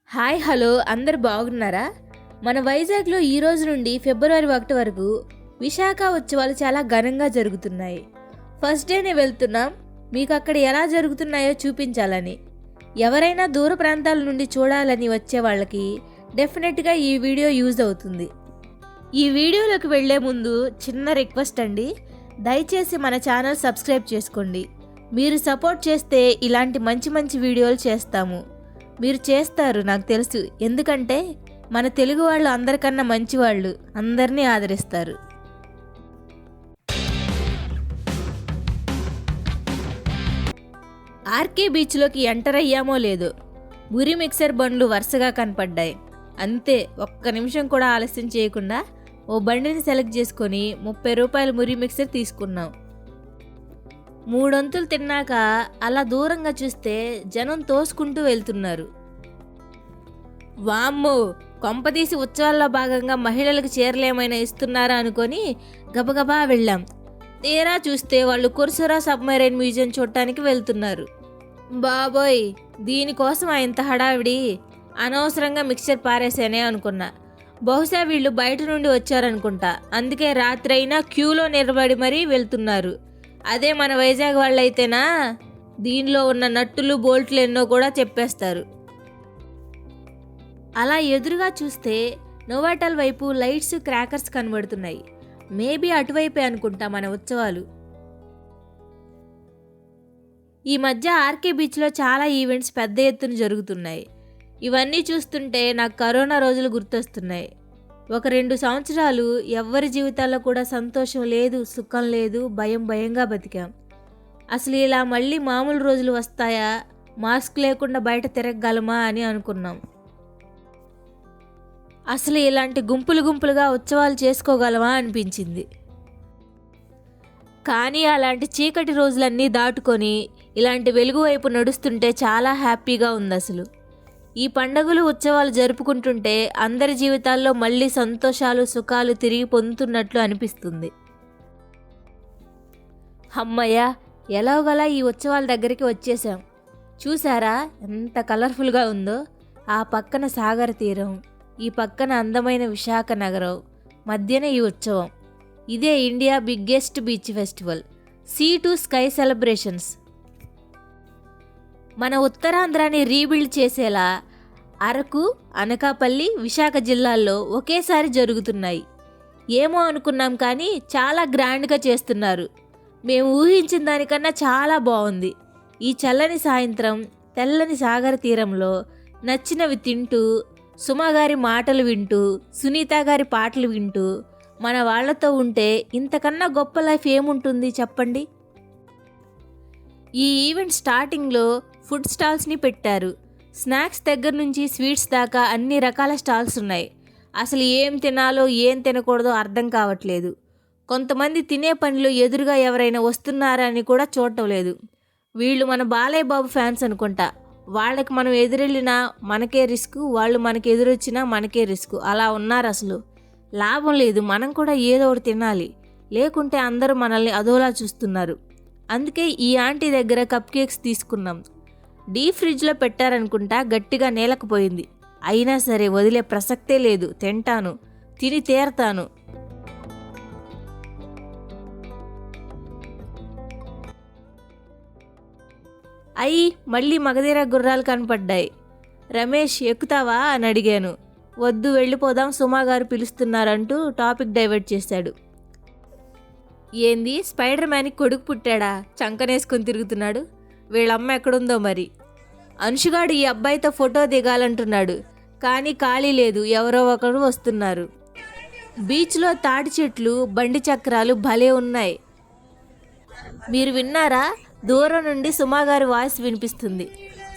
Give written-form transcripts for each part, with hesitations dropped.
Hi hello అందరు బాగున్నారా? మన వైజాగ్లో ఈ రోజు నుండి ఫిబ్రవరి 1 వరకు విశాఖ ఉత్సవాలు చాలా ఘనంగా జరుగుతున్నాయి. ఫస్ట్ డేనే వెళ్తున్నాం, మీకు అక్కడ ఎలా జరుగుతున్నాయో చూపించాలని. ఎవరైనా దూర ప్రాంతాల నుండి చూడాలని వచ్చే వాళ్ళకి డెఫినెట్గా ఈ వీడియో యూజ్ అవుతుంది. ఈ వీడియోలోకి వెళ్లే ముందు చిన్న రిక్వెస్ట్ అండి, దయచేసి మన ఛానల్ సబ్స్క్రైబ్ చేసుకోండి. మీరు సపోర్ట్ చేస్తే ఇలాంటి మంచి మంచి వీడియోలు చేస్తాము. మీరు చేస్తారు నాకు తెలుసు, ఎందుకంటే మన తెలుగు వాళ్ళు అందరికన్నా మంచివాళ్ళు, అందరినీ ఆదరిస్తారు. ఆర్కే బీచ్లోకి ఎంటర్ అయ్యామో లేదో మురి మిక్సర్ బండ్లు వరుసగా కనపడ్డాయి. అంతే, ఒక్క నిమిషం కూడా ఆలస్యం చేయకుండా ఓ బండిని సెలెక్ట్ చేసుకొని 30 రూపాయల మురి మిక్సర్ తీసుకున్నాం. 3 వంతులు తిన్నాక అలా దూరంగా చూస్తే జనం తోసుకుంటూ వెళ్తున్నారు. వామ్మో, కొంపదీసి ఉత్సవాల్లో భాగంగా మహిళలకు చీరలేమైనా ఇస్తున్నారా అనుకొని గబగబా వెళ్ళాం. తీరా చూస్తే వాళ్ళు కుర్సురా సబ్మెరైన్ మ్యూజియం చూడటానికి వెళ్తున్నారు. బాబోయ్, దీనికోసం ఇంత హడావిడి, అనవసరంగా మిక్చర్ పారేసానే అనుకున్నా. బహుశా వీళ్ళు బయట నుండి వచ్చారనుకుంటా, అందుకే రాత్రి అయినా క్యూలో నిలబడి మరీ వెళ్తున్నారు. అదే మన వైజాగ్ వాళ్ళైతేనా దీనిలో ఉన్న నట్టులు బోల్ట్లు ఎన్నో కూడా చెప్పేస్తారు. అలా ఎదురుగా చూస్తే నోవాటల్ వైపు లైట్స్ క్రాకర్స్ కనబడుతున్నాయి. మేబీ అటువైపే అనుకుంటా మన ఉత్సవాలు. ఈ మధ్య ఆర్కే బీచ్లో చాలా ఈవెంట్స్ పెద్ద ఎత్తున జరుగుతున్నాయి. ఇవన్నీ చూస్తుంటే నాకు కరోనా రోజులు గుర్తొస్తున్నాయి. 1-2 సంవత్సరాలు ఎవ్వరి జీవితాల్లో కూడా సంతోషం లేదు, సుఖం లేదు, భయంగా బతికాం. అసలు ఇలా మళ్ళీ మామూలు రోజులు వస్తాయా, మాస్క్ లేకుండా బయట తిరగగలమా అని అనుకున్నాం. అసలు ఇలాంటి గుంపులుగా ఉత్సవాలు చేసుకోగలమా అనిపించింది. కానీ అలాంటి చీకటి రోజులన్నీ దాటుకొని ఇలాంటి వెలుగు వైపు నడుస్తుంటే చాలా హ్యాపీగా ఉంది. అసలు ఈ పండుగలు ఉత్సవాలు జరుపుకుంటుంటే అందరి జీవితాల్లో మళ్ళీ సంతోషాలు సుఖాలు తిరిగి పొందుతున్నట్లు అనిపిస్తుంది. అమ్మయ్య, ఎలాగోలా ఈ ఉత్సవాల దగ్గరికి వచ్చేసాం. చూసారా ఎంత కలర్ఫుల్గా ఉందో? ఆ పక్కన సాగర తీరం, ఈ పక్కన అందమైన విశాఖ నగరం, మధ్యన ఈ ఉత్సవం. ఇదే India biggest beach festival, sea to sky celebrations. మన ఉత్తరాంధ్రాని రీబిల్డ్ చేసేలా అరకు, అనకాపల్లి, విశాఖ జిల్లాల్లో ఒకేసారి జరుగుతున్నాయి. ఏమో అనుకున్నాం కానీ చాలా గ్రాండ్గా చేస్తున్నారు. మేము ఊహించిన దానికన్నా చాలా బాగుంది. ఈ చల్లని సాయంత్రం తెల్లని సాగర తీరంలో నచ్చినవి తింటూ, సుమగారి మాటలు వింటూ, సునీత గారి పాటలు వింటూ మన వాళ్లతో ఉంటే ఇంతకన్నా గొప్ప లైఫ్ ఏముంటుంది చెప్పండి. ఈ ఈవెంట్ స్టార్టింగ్లో ఫుడ్ స్టాల్స్ని పెట్టారు. స్నాక్స్ దగ్గర నుంచి స్వీట్స్ దాకా అన్ని రకాల స్టాల్స్ ఉన్నాయి. అసలు ఏం తినాలో ఏం తినకూడదో అర్థం కావట్లేదు. కొంతమంది తినే పనిలో ఎదురుగా ఎవరైనా వస్తున్నారా అని కూడా చూడటం లేదు. వీళ్ళు మన బాలయ్య బాబు ఫ్యాన్స్ అనుకుంటా. వాళ్ళకి మనం ఎదురెళ్ళినా మనకే రిస్క్, వాళ్ళు మనకి ఎదురొచ్చినా మనకే రిస్క్. అలా ఉన్నారు. అసలు లాభం లేదు, మనం కూడా ఏదో ఒకటి తినాలి, లేకుంటే అందరూ మనల్ని అదోలా చూస్తున్నారు. అందుకే ఈ ఆంటీ దగ్గర కప్ కేక్స్ తీసుకున్నాం. డీప్ ఫ్రిడ్జ్లో పెట్టారనుకుంటా, గట్టిగా నేలకపోయింది. అయినా సరే వదిలే ప్రసక్తే లేదు, తింటాను, తిని తీరతాను. అయ్యి మళ్ళీ మగధీర గుర్రాలు కనపడ్డాయి. రమేష్ ఎక్కుతావా అని అడిగాను. వద్దు, వెళ్ళిపోదాం, సుమాగారు పిలుస్తున్నారంటూ టాపిక్ డైవర్ట్ చేశాడు. ఏంది, స్పైడర్ మ్యాన్కి కొడుకు పుట్టాడా? చంకనేసుకొని తిరుగుతున్నాడు. వీళ్ళమ్మ ఎక్కడుందో మరి. అనుషుగాడు ఈ అబ్బాయితో ఫోటో దిగాలంటున్నాడు, కానీ ఖాళీ లేదు, ఎవరో ఒకరు వస్తున్నారు. బీచ్లో తాటి చెట్లు, బండి చక్రాలు భలే ఉన్నాయి. మీరు విన్నారా? దూరం నుండి సుమాగారి వాయిస్ వినిపిస్తుంది.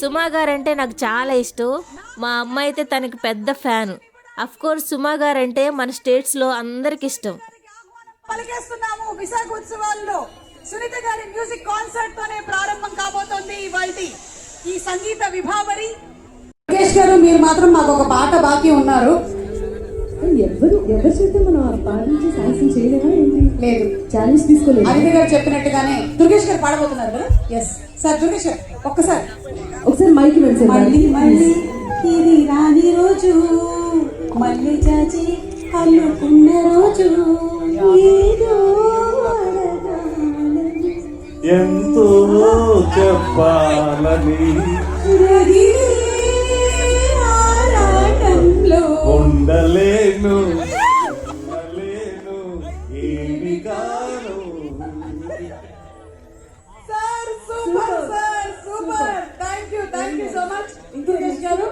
సుమాగారంటే నాకు చాలా ఇష్టం. మా అమ్మ అయితే తనకి పెద్ద ఫ్యాను. అఫ్కోర్స్ సుమాగారంటే మన స్టేట్స్లో అందరికి ఇష్టం. పలికేస్తున్నాము విశాఖ ఉత్సవాల్లో సునీత గారి మ్యూజిక్ కాన్సర్ట్ తోనే ప్రారంభం కాబోతోంది ఇవాల్టి ఈ సంగీత విభావరి. దుర్గేష్ గారు, మీరు మాత్రం మాకు ఒక పాట బాకీ ఉన్నారు. ఎవరు చేస్తే మనం ఆ పాట నుంచి శాంక్షన్ చేయలేమా ఏంటి? లేదు, ఛాలెంజ్ తీసుకోలేదు. అనిత గారు చెప్పినట్టుగానే దుర్గేష్ గారు పాడబోతున్నారు కదా. ఎస్ సార్, దుర్గేష్ గారు ఒకసారి మైక్ మళ్ళీ ఇది రా తలచి అనుకున్న రోజు ఏదో అడగాలని ఎంతో చెప్పాలని రగిలే ఆరాటంలో ఉండలేను ఏమి కాను. Sir super sir super thank you so much Durgesh గారు.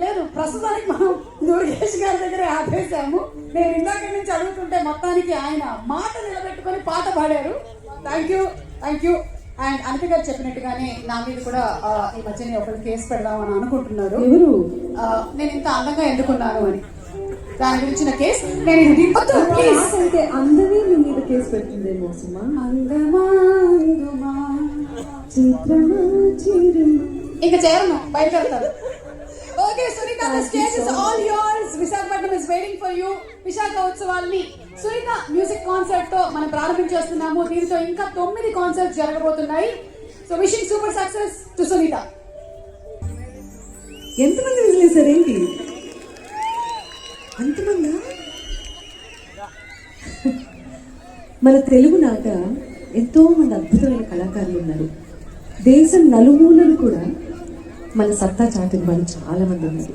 లేదు ప్రస్తుతానికి మనం దుర్గేష్ గారి దగ్గర ఆపేసాము. నేను ఇందాక నుంచి అడుగుతుంటే మొత్తానికి ఆయన మాట నిలబెట్టుకొని పాట పాడారు. Thank you. అండ్ అనిత గారు చెప్పినట్టుగానే నా మీద కూడా ఈ మధ్యనే ఒకరు కేసు పెడదామని అనుకుంటున్నారు. ఎవరు? నేను ఇంత అందంగా ఎందుకున్నాను అని దాని గురించిన కేసు నేను ఇది వద్దు, ప్లీజ్. అంటే అందమే మీ మీద కేసు పెడుతుందేమో సుమా. అందమా అందుమా చిత్రమా చిరుమా. ఇంకా చేరను, బయలుదేరుతాను. Okay Sunitha, the stage is all yours. Visakhapatnam is waiting for you. Visakha ఉత్సవాల్ని సునీత మ్యూజిక్ కాన్సర్ట్ తో మనం ప్రారంభించేస్తున్నాము. దీంతో ఇంకా 9 కాన్సర్ట్స్ జరగబోతున్నాయి. So wishing super success to Sunitha. ఎంతమంది విజిలేసారేంటి? అంతమందా? మన తెలుగు నాట ఎంతో మంది అద్భుతమైన కళాకారులు ఉన్నారు. దేశం నలుమూలలు కూడా మన సత్తా చాటిన వాళ్ళు చాలా మంది ఉన్నారు.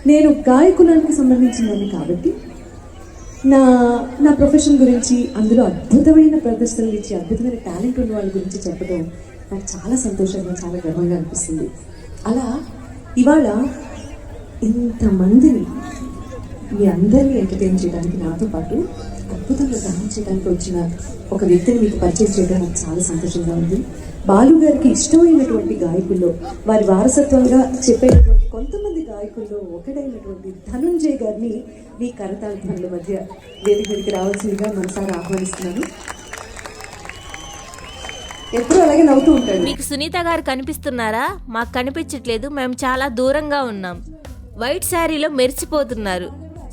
నేను గాయకులానికి సంబంధించిందని కాబట్టి నా నా ప్రొఫెషన్ గురించి, అందులో అద్భుతమైన ప్రదర్శనలు ఇచ్చి అద్భుతమైన టాలెంట్ ఉన్న వాళ్ళ గురించి చెప్పడం నాకు చాలా సంతోషంగా, చాలా గర్వంగా అనిపిస్తుంది. అలా ఇవాళ ఇంతమందిని మీ అందరినీ ఎంటర్టైన్ చేయడానికి నాతో పాటు అద్భుతంగా గానం చేయడానికి వచ్చిన ఒక వ్యక్తిని మీకు పరిచయం చేయడం నాకు చాలా సంతోషంగా ఉంది. బాలు గారికి ఇష్టమైనటువంటి గాయకుల్లో, వారి వారసత్వంగా చెప్పేటటువంటి కొంతమంది గాయకుల్లో ఒకడైనటువంటి ధనుంజయ్ గారిని మీ కరతాళ ధ్వనుల మధ్య వేదిక మీదకి రావాల్సిందిగా మనసారా ఆహ్వానిస్తున్నాను. ఎప్పుడు అలాగే నవ్వుతూ ఉంటాడు. మీకు సునీత గారు కనిపిస్తున్నారా? మాకు కనిపించట్లేదు, మేము చాలా దూరంగా ఉన్నాం. వైట్ శారీలో మెరిసిపోతున్నారు.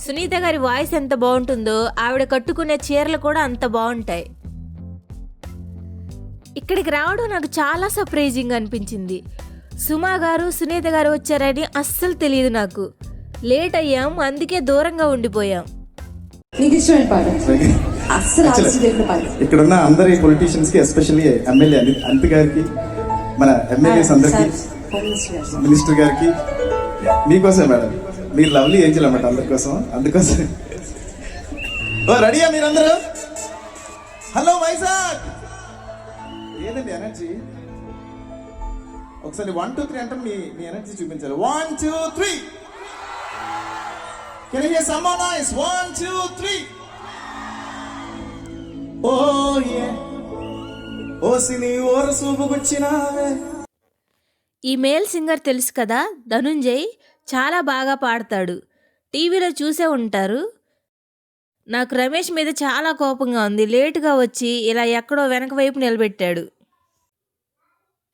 సునీత గారి వాయిస్ ఎంత బాగుంటుందో ఆవిడ కట్టుకునే చీరలు కూడా అంత బాగుంటాయి. ఇక్కడికి రావడం నాకు చాలా సర్ప్రైజింగ్ అనిపించింది. సుమా గారు, సునీత గారు వచ్చారని అస్సలు తెలియదు నాకు. లేట్ అయ్యాం, అందుకే దూరంగా ఉండిపోయాం. నీకు ఇష్టమైన పాట? అస్సలు ఆశ్చర్యపోయిన పాట. ఇక్కడ ఉన్న అందరి పొలిటీషియన్స్ కి, ఎస్పెషల్లీ ఎమ్మెల్యే అనిత గారికి, మన ఎమ్మెల్యేస్ అందరికి, మినిస్టర్ గారికి, మీకోసం మేడం. మీరు లవ్లీ ఏంజల్ అన్నమాట అందరి కోసం. అందుకోసం రెడీయా మీరందరూ? హలో వైజాగ్, ఏదండి ఎనర్జీ? ఒకసారి 1 2 3 అంటే మీ ఎనర్జీ చూపించాలి. 1 2 3. Can you hear some more noise? 1 2 3. Oh yeah. ఓ సిని ఓర సూపుకొచ్చినావే. ఈ మేల్ సింగర్ తెలుసు కదా, ధనుంజయ్. చాలా బాగా పాడతాడు. టీవీలో చూసే ఉంటారు. నాకు రమేష్ మీద చాలా కోపంగా ఉంది. లేటుగా వచ్చి ఇలా ఎక్కడో వెనక వైపు నిలబెట్టాడు.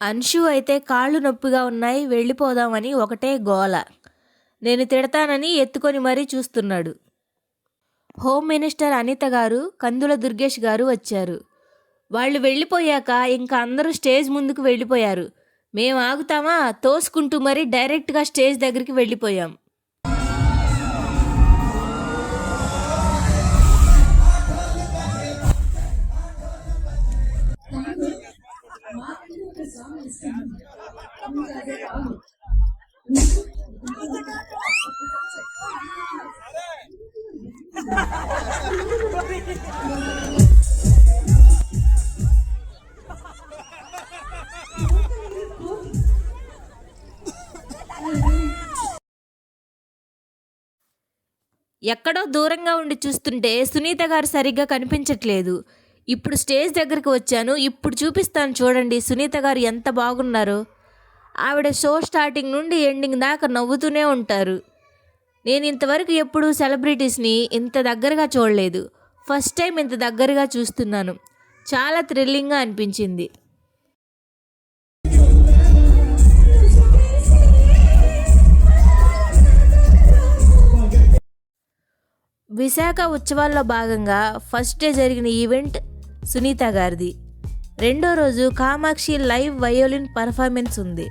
అన్షు అయితే కాళ్ళు నొప్పిగా ఉన్నాయి, వెళ్ళిపోదామని ఒకటే గోల. నేను తిడతానని ఎత్తుకొని మరీ చూస్తున్నాడు. హోమ్ మినిస్టర్ అనిత గారు, కందుల దుర్గేష్ గారు వచ్చారు. వాళ్ళు వెళ్ళిపోయాక ఇంకా అందరూ స్టేజ్ ముందుకు వెళ్ళిపోయారు. మేము ఆగుతామా, తోసుకుంటూ మరీ డైరెక్ట్గా స్టేజ్ దగ్గరికి వెళ్ళిపోయాం. ఎక్కడో దూరంగా ఉండి చూస్తుంటే సునీత గారు సరిగ్గా కనిపించట్లేదు. ఇప్పుడు స్టేజ్ దగ్గరికి వచ్చాను, ఇప్పుడు చూపిస్తాను చూడండి సునీత గారు ఎంత బాగున్నారో. ఆవిడ షో స్టార్టింగ్ నుండి ఎండింగ్ దాకా నవ్వుతూనే ఉంటారు. నేను ఇంతవరకు ఎప్పుడూ సెలబ్రిటీస్ని ఇంత దగ్గరగా చూడలేదు. ఫస్ట్ టైం ఇంత దగ్గరగా చూస్తున్నాను. చాలా థ్రిల్లింగ్గా అనిపించింది. విశాఖ ఉత్సవాల్లో భాగంగా ఫస్ట్ డే జరిగిన ఈవెంట్ సునీత గారిది. రెండో రోజు కామాక్షి లైవ్ వయోలిన్ పర్ఫార్మెన్స్ ఉంది.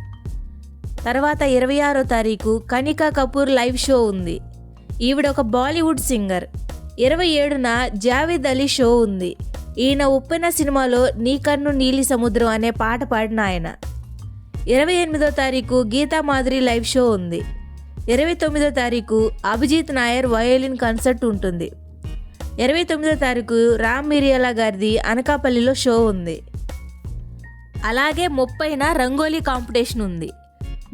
తర్వాత 26వ తారీఖు కనికా కపూర్ లైవ్ షో ఉంది. ఈవిడ ఒక బాలీవుడ్ సింగర్. 27న జావేద్ అలీ షో ఉంది. ఈయన ఉప్పెన సినిమాలో నీ కన్ను నీలి సముద్రం అనే పాట పాడిన ఆయన. 28వ తారీఖు గీతా మాధురి లైవ్ షో ఉంది. 29వ తారీఖు అభిజిత్ నాయర్ వయోలిన్ కన్సర్ట్ ఉంటుంది. 29వ తారీఖు రామ్ మిరియాల గారిది అనకాపల్లిలో షో ఉంది. అలాగే 30న రంగోలీ కాంపిటీషన్ ఉంది.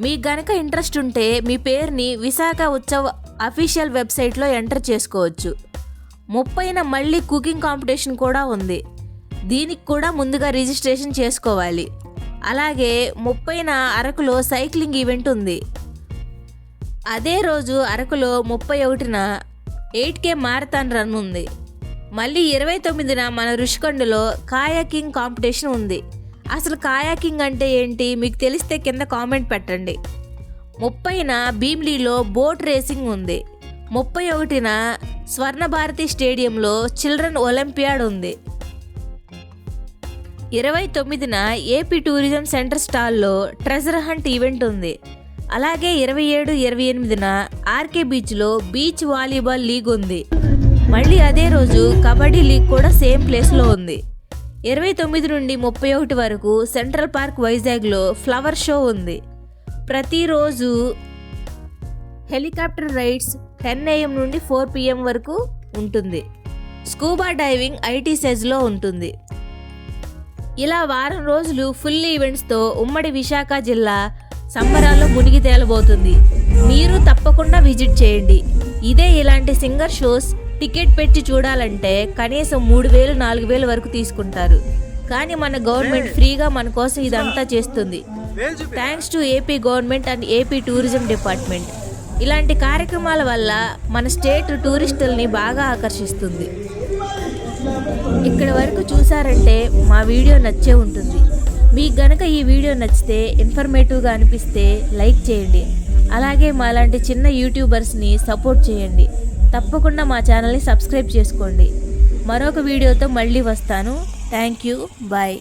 మీకు గనక ఇంట్రెస్ట్ ఉంటే మీ పేరుని విశాఖ ఉత్సవ్ అఫీషియల్ వెబ్సైట్లో ఎంటర్ చేసుకోవచ్చు. 30న మళ్ళీ కుకింగ్ కాంపిటీషన్ కూడా ఉంది. దీనికి కూడా ముందుగా రిజిస్ట్రేషన్ చేసుకోవాలి. అలాగే 30న అరకులో సైక్లింగ్ ఈవెంట్ ఉంది. అదే రోజు అరకులో 31న 8K మారథాన్ రన్ ఉంది. మళ్ళీ 29న మన రుషికొండలో కాయాకింగ్ కాంపిటీషన్ ఉంది. అసలు కాయాకింగ్ అంటే ఏంటి మీకు తెలిస్తే కింద కామెంట్ పెట్టండి. 30న భీమ్లీలో బోట్ రేసింగ్ ఉంది. 31న స్వర్ణభారతి స్టేడియంలో చిల్డ్రన్ ఒలింపియాడ్ ఉంది. 29న ఏపీ టూరిజం సెంటర్ స్టాల్లో ట్రెజర్ హంట్ ఈవెంట్ ఉంది. అలాగే 27, 28న ఆర్కే బీచ్లో బీచ్ వాలీబాల్ లీగ్ ఉంది. మళ్ళీ అదే రోజు కబడ్డీ లీగ్ కూడా సేమ్ ప్లేస్లో ఉంది. 29 నుండి 31 వరకు సెంట్రల్ పార్క్ వైజాగ్లో ఫ్లవర్ షో ఉంది. ప్రతిరోజు హెలికాప్టర్ రైడ్స్ 10 AM నుండి 4 PM వరకు ఉంటుంది. స్కూబా డైవింగ్ ఐటీ సెజ్లో ఉంటుంది. ఇలా వారం రోజులు ఫుల్ ఈవెంట్స్తో ఉమ్మడి విశాఖ జిల్లా సంబరాల్లో మునిగి తేలబోతుంది. మీరు తప్పకుండా విజిట్ చేయండి. ఇదే ఇలాంటి సింగర్ షోస్ టికెట్ పెట్టి చూడాలంటే కనీసం 3,000, 4,000 వరకు తీసుకుంటారు. కానీ మన గవర్నమెంట్ ఫ్రీగా మన కోసం ఇదంతా చేస్తుంది. Thanks to AP government and AP tourism department. ఇలాంటి కార్యక్రమాల వల్ల మన స్టేట్ టూరిస్టుల్ని బాగా ఆకర్షిస్తుంది. ఇక్కడ వరకు చూసారంటే మా వీడియో నచ్చే ఉంటుంది. మీకు గనక ఈ వీడియో నచ్చితే ఇన్ఫర్మేటివ్గా అనిపిస్తే లైక్ చేయండి. అలాగే మాలాంటి చిన్న యూట్యూబర్స్ని సపోర్ట్ చేయండి. తప్పకుండా మా ఛానల్ని సబ్స్క్రైబ్ చేసుకోండి. మరొక వీడియోతో మళ్ళీ వస్తాను. Thank you. బాయ్.